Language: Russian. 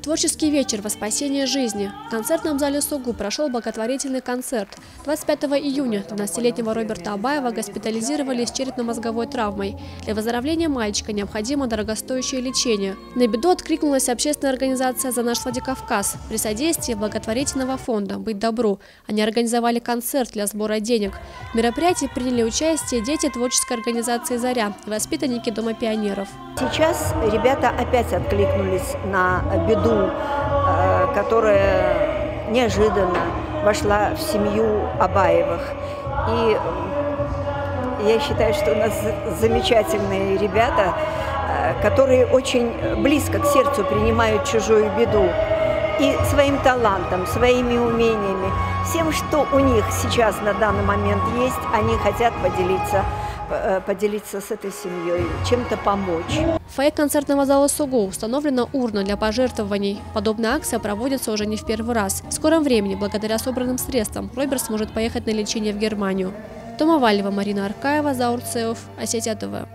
Творческий вечер во спасение жизни. В концертном зале СОГУ прошел благотворительный концерт. 25 июня 12-летнего Роберта Абаева госпитализировали с черепно-мозговой травмой. Для выздоровления мальчика необходимо дорогостоящее лечение. На беду откликнулась общественная организация «За наш Владикавказ» при содействии благотворительного фонда «Быть добру». Они организовали концерт для сбора денег. В мероприятии приняли участие дети творческой организации «Заря» и воспитанники Дома пионеров. Сейчас ребята опять откликнулись на беду, которая неожиданно вошла в семью Абаевых. И я считаю, что у нас замечательные ребята, которые очень близко к сердцу принимают чужую беду. И своим талантом, своими умениями, всем, что у них сейчас на данный момент есть, они хотят поделиться с этой семьей, чем-то помочь. В фойе концертного зала СОГУ установлена урна для пожертвований. Подобная акция проводится уже не в первый раз. В скором времени, благодаря собранным средствам, Роберт сможет поехать на лечение в Германию. Тома Валева, Марина Аркаева, Заур Цеов, Осетия ТВ.